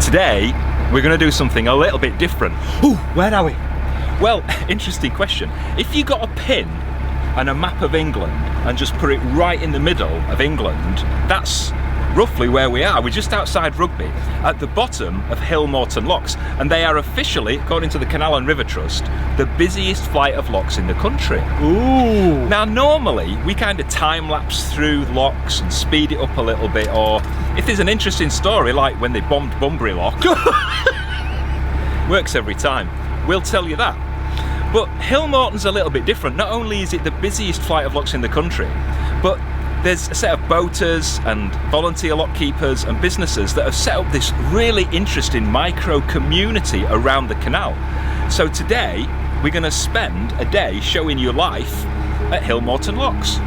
Today, we're going to do something a little bit different. Ooh, where are we? Well, interesting question. If you got a pin and a map of England and just put it right in the middle of England, that's roughly where we are. We're just outside Rugby, at the bottom of Hillmorton Locks, and they are officially, according to the Canal and River Trust, the busiest flight of locks in the country. Ooh! Now, normally we kind of time-lapse through locks and speed it up a little bit, or if there's an interesting story, like when they bombed Bunbury Lock, works every time, we'll tell you that. But Hillmorton's a little bit different. Not only is it the busiest flight of locks in the country, but there's a set of boaters and volunteer lock keepers and businesses that have set up this really interesting micro community around the canal. So today we're going to spend a day showing you life at Hillmorton Locks.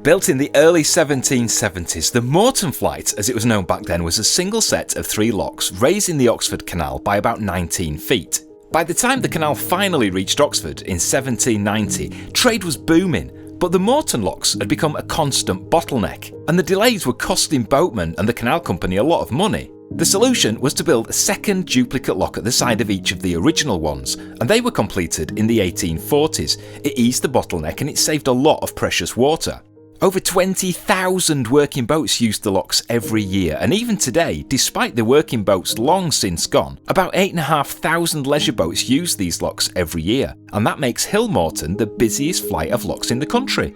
Built in the early 1770s, the Moreton Flight, as it was known back then, was a single set of 3 locks raising the Oxford Canal by about 19 feet. By the time the canal finally reached Oxford in 1790, trade was booming, but the Moreton Locks had become a constant bottleneck, and the delays were costing boatmen and the canal company a lot of money. The solution was to build a second duplicate lock at the side of each of the original ones, and they were completed in the 1840s. It eased the bottleneck and it saved a lot of precious water. Over 20,000 working boats used the locks every year, and even today, despite the working boats long since gone, about 8,500 leisure boats use these locks every year, and that makes Hillmorton the busiest flight of locks in the country.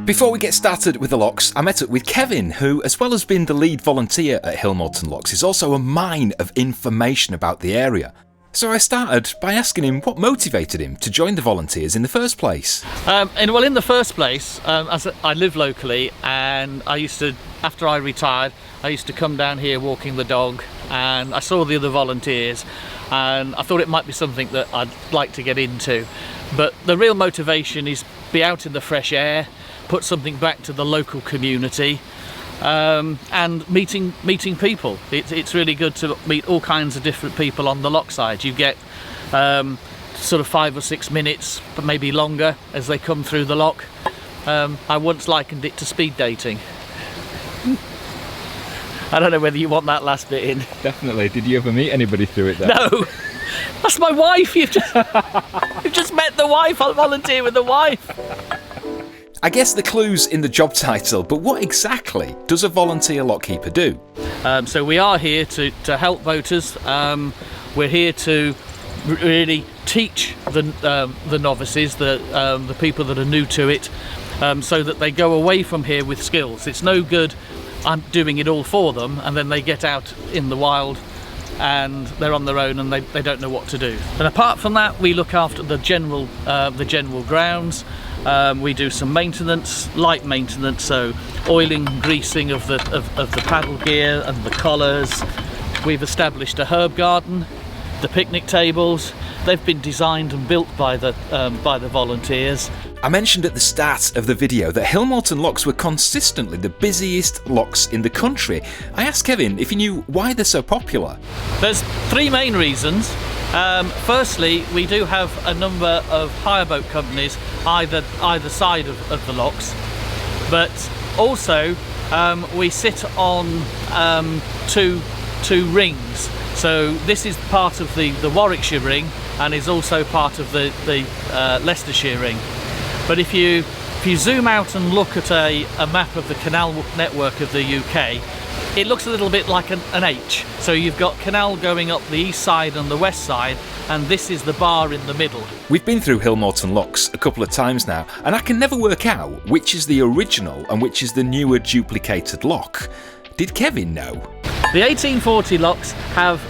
Before we get started with the locks, I met up with Kevin, who, as well as being the lead volunteer at Hillmorton Locks, is also a mine of information about the area. So I started by asking him what motivated him to join the volunteers in the first place. In the first place, as I live locally, and I used to, after I retired, I used to come down here walking the dog, and I saw the other volunteers, and I thought it might be something that I'd like to get into. But the real motivation is be out in the fresh air, put something back to the local community, and meeting people. It's really good to meet all kinds of different people on the lock side. You get sort of 5 or 6 minutes, but maybe longer, as they come through the lock. I once likened it to speed dating. I don't know whether you want that last bit in. Definitely. Did you ever meet anybody through it then? No. That's my wife. You've just met the wife. I'll volunteer with the wife. I guess the clue's in the job title, but what exactly does a volunteer lockkeeper do? So we are here to help voters. We're here to really teach the novices, the people that are new to it, so that they go away from here with skills. It's no good I'm doing it all for them and then they get out in the wild and they're on their own and they don't know what to do. And apart from that, we look after the general grounds. We do some maintenance, light maintenance, so oiling, greasing of the paddle gear and the collars. We've established a herb garden, the picnic tables. They've been designed and built by the volunteers. I mentioned at the start of the video that Hillmorton Locks were consistently the busiest locks in the country. I asked Kevin if he knew why they're so popular. There's 3 main reasons. Firstly, we do have a number of hire boat companies either side of the locks, but also we sit on two rings. So this is part of the Warwickshire ring and is also part of the Leicestershire ring. But if you zoom out and look at a map of the canal network of the UK, it looks a little bit like an H. So you've got canal going up the east side and the west side, and this is the bar in the middle. We've been through Hillmorton Locks a couple of times now, and I can never work out which is the original and which is the newer duplicated lock. Did Kevin know? The 1840 locks have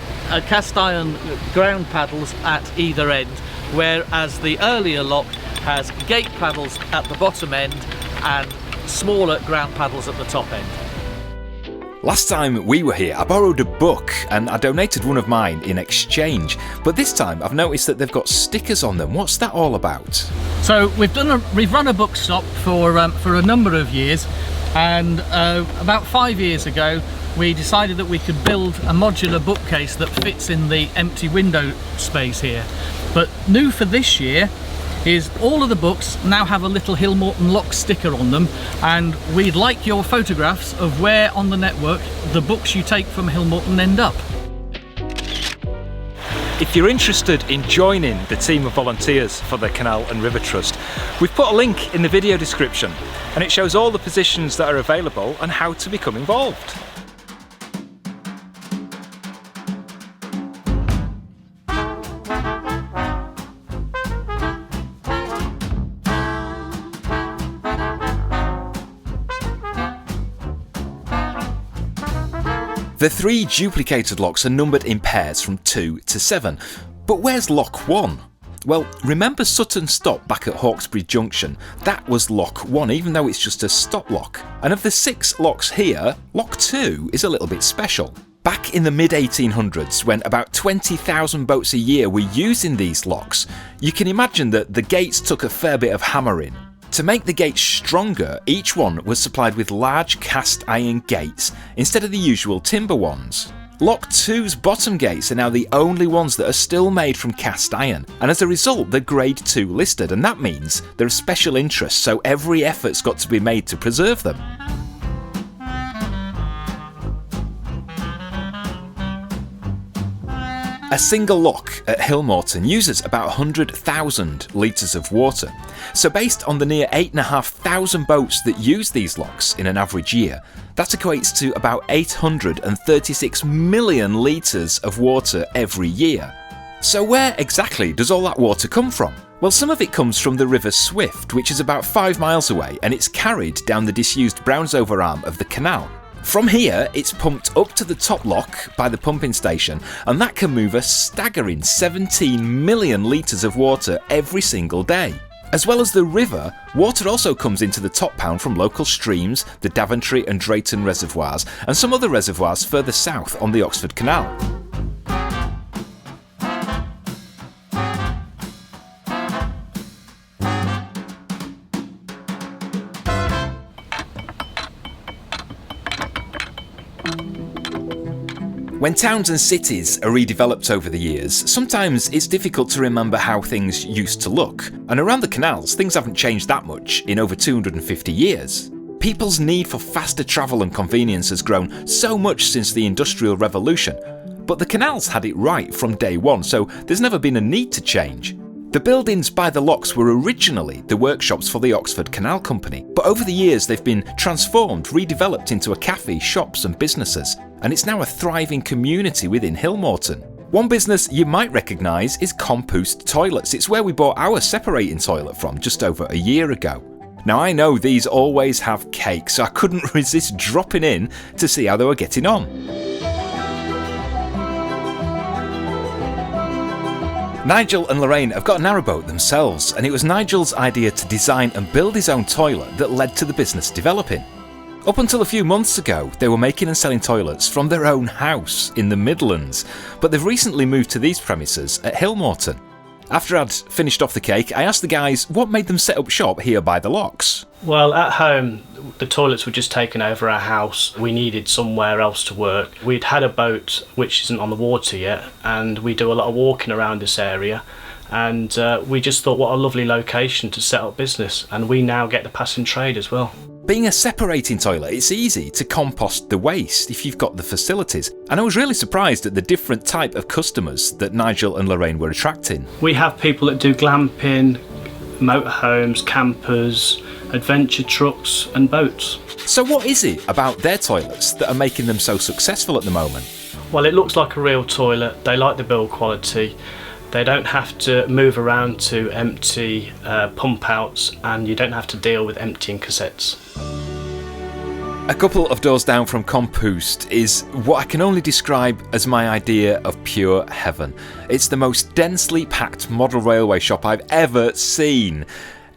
cast iron ground paddles at either end, whereas the earlier lock has gate paddles at the bottom end and smaller ground paddles at the top end. Last time we were here, I borrowed a book and I donated one of mine in exchange. But this time I've noticed that they've got stickers on them. What's that all about? So we've run a bookstop for a number of years, and about 5 years ago we decided that we could build a modular bookcase that fits in the empty window space here. But new for this year is all of the books now have a little Hillmorton lock sticker on them, and we'd like your photographs of where on the network the books you take from Hillmorton end up. If you're interested in joining the team of volunteers for the Canal and River Trust, we've put a link in the video description and it shows all the positions that are available and how to become involved. The 3 duplicated locks are numbered in pairs from 2 to 7. But where's lock 1? Well, remember Sutton Stop back at Hawkesbury Junction? That was lock 1, even though it's just a stop lock. And of the 6 locks here, lock 2 is a little bit special. Back in the mid-1800s, when about 20,000 boats a year were using these locks, you can imagine that the gates took a fair bit of hammering. To make the gates stronger, each one was supplied with large cast iron gates instead of the usual timber ones. Lock 2's bottom gates are now the only ones that are still made from cast iron, and as a result they're grade 2 listed, and that means they're of special interest, so every effort's got to be made to preserve them. A single lock at Hillmorton uses about 100,000 litres of water. So based on the near 8,500 boats that use these locks in an average year, that equates to about 836 million litres of water every year. So where exactly does all that water come from? Well, some of it comes from the River Swift, which is about 5 miles away, and it's carried down the disused Brownsover arm of the canal. From here, it's pumped up to the top lock by the pumping station, and that can move a staggering 17 million litres of water every single day. As well as the river, water also comes into the top pound from local streams, the Daventry and Drayton reservoirs, and some other reservoirs further south on the Oxford Canal. When towns and cities are redeveloped over the years, sometimes it's difficult to remember how things used to look. And around the canals, things haven't changed that much in over 250 years. People's need for faster travel and convenience has grown so much since the Industrial Revolution. But the canals had it right from day one, so there's never been a need to change. The buildings by the locks were originally the workshops for the Oxford Canal Company, but over the years they've been transformed, redeveloped into a cafe, shops and businesses, and it's now a thriving community within Hillmorton. One business you might recognise is Compost Toilets. It's where we bought our separating toilet from just over a year ago. Now I know these always have cake, so I couldn't resist dropping in to see how they were getting on. Nigel and Lorraine have got a narrowboat themselves, and it was Nigel's idea to design and build his own toilet that led to the business developing. Up until a few months ago, they were making and selling toilets from their own house in the Midlands, but they've recently moved to these premises at Hillmorton. After I'd finished off the cake, I asked the guys what made them set up shop here by the locks. Well, at home, the toilets were just taken over our house. We needed somewhere else to work. We'd had a boat which isn't on the water yet, and we do a lot of walking around this area, and we just thought what a lovely location to set up business, and we now get the passing trade as well. Being a separating toilet, it's easy to compost the waste if you've got the facilities, and I was really surprised at the different type of customers that Nigel and Lorraine were attracting. We have people that do glamping, motorhomes, campers, adventure trucks and boats. So what is it about their toilets that are making them so successful at the moment? Well, it looks like a real toilet, they like the build quality, they don't have to move around to empty pump outs, and you don't have to deal with emptying cassettes. A couple of doors down from Compoost is what I can only describe as my idea of pure heaven. It's the most densely packed model railway shop I've ever seen.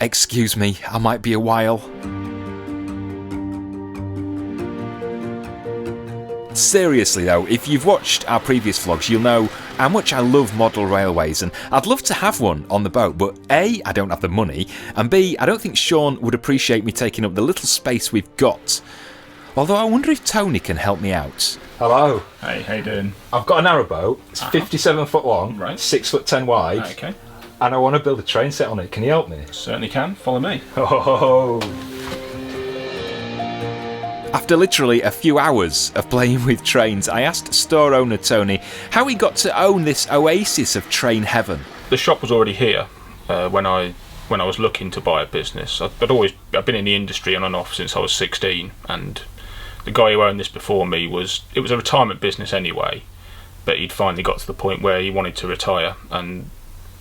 Excuse me, I might be a while. Seriously though, if you've watched our previous vlogs, you'll know how much I love model railways, and I'd love to have one on the boat, but A, I don't have the money, and B, I don't think Sean would appreciate me taking up the little space we've got. Although I wonder if Tony can help me out. Hello. Hey, how you doing? I've got a narrow boat. It's 57 foot long, Right. 6 foot 10 wide, Okay, and I want to build a train set on it. Can you help me? certainly can. Follow me. Oh, After literally a few hours of playing with trains, I asked store owner Tony how he got to own this oasis of train heaven. The shop was already here when I was looking to buy a business. I've been in the industry on and off since I was 16, and the guy who owned this before me was a retirement business anyway, but he'd finally got to the point where he wanted to retire and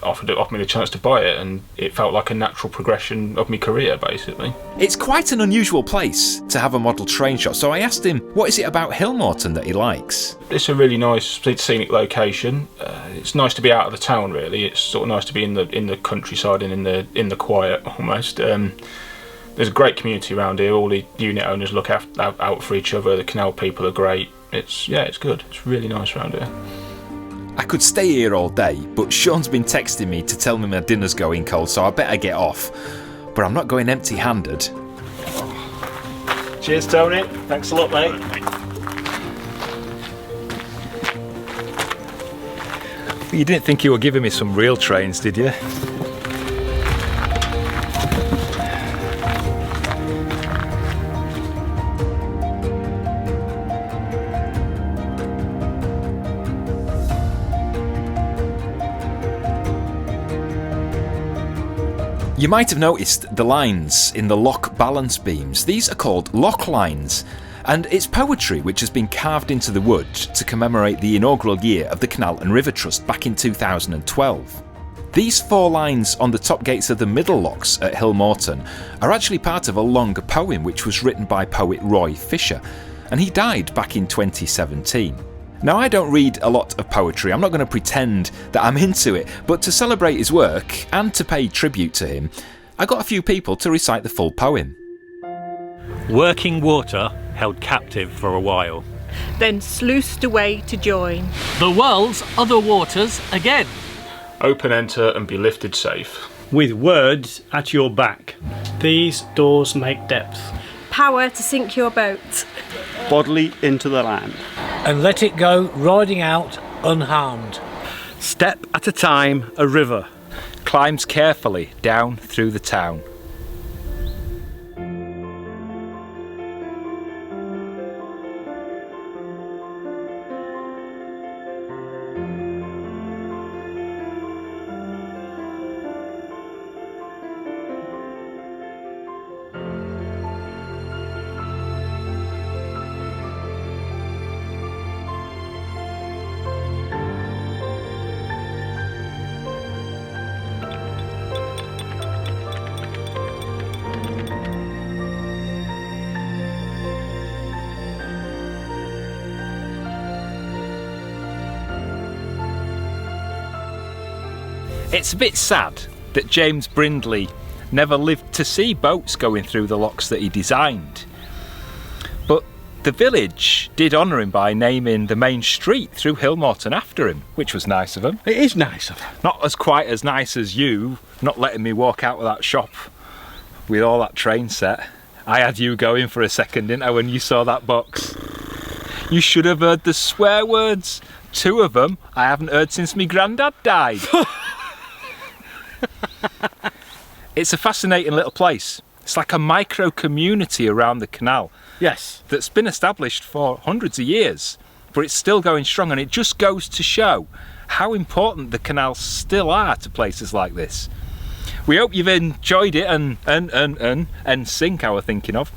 offered me the chance to buy it, and it felt like a natural progression of my career basically. It's quite an unusual place to have a model train shop, so I asked him what is it about Hillmorton that he likes. It's a really nice scenic location. It's nice to be out of the town really. It's sort of nice to be in the countryside and in the quiet almost. There's a great community around here. All the unit owners look out for each other. The canal people are great. It's good. It's really nice around here. I could stay here all day, but Sean's been texting me to tell me my dinner's going cold, so I better get off. But I'm not going empty-handed. cheers, Tony. Thanks a lot, mate. You didn't think you were giving me some real trains, did you? You might have noticed the lines in the lock balance beams. These are called lock lines, and it's poetry which has been carved into the wood to commemorate the inaugural year of the Canal and River Trust back in 2012. These 4 lines on the top gates of the middle locks at Hillmorton are actually part of a longer poem which was written by poet Roy Fisher, and he died back in 2017. Now, I don't read a lot of poetry, I'm not going to pretend that I'm into it, but to celebrate his work and to pay tribute to him, I got a few people to recite the full poem. Working water held captive for a while. Then sluiced away to join The world's other waters again. Open, enter, and be lifted safe. With words at your back. These doors make depth. power to sink your boat. bodily into the land. And let it go riding out unharmed. Step at a time, a river climbs carefully down through the town. It's a bit sad that James Brindley never lived to see boats going through the locks that he designed. But the village did honour him by naming the main street through Hillmorton after him, which was nice of him. It is nice of him. Not as quite as nice as you not letting me walk out of that shop with all that train set. I had you going for a second, didn't I, when you saw that box? You should have heard the swear words. 2 of them I haven't heard since my granddad died. It's a fascinating little place. It's like a micro community around the canal. Yes. That's been established for hundreds of years, but it's still going strong, and it just goes to show how important the canals still are to places like this. We hope you've enjoyed it and sync I were thinking of,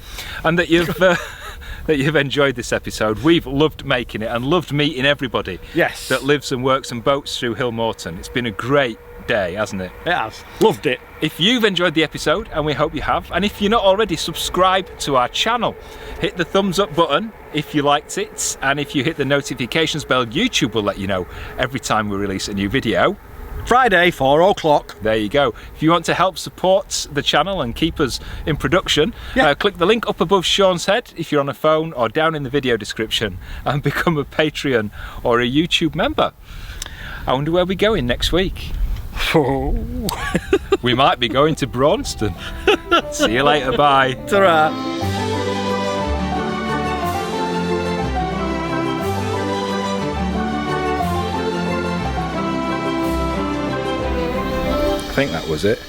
and that you've that you've enjoyed this episode. We've loved making it and loved meeting everybody Yes. that lives and works and boats through Hillmorton. It's been a great day, hasn't it? It has. Loved it. If you've enjoyed the episode, and we hope you have, and if you're not already, subscribe to our channel. Hit the thumbs up button if you liked it, and if you hit the notifications bell, YouTube will let you know every time we release a new video. Friday, 4 o'clock. There you go. If you want to help support the channel and keep us in production, Yeah. click the link up above Sean's head if you're on a phone, or down in the video description, and become a Patreon or a YouTube member. I wonder where we're going next week. We might be going to Braunston. See you later, bye. Ta-ra. I think that was it.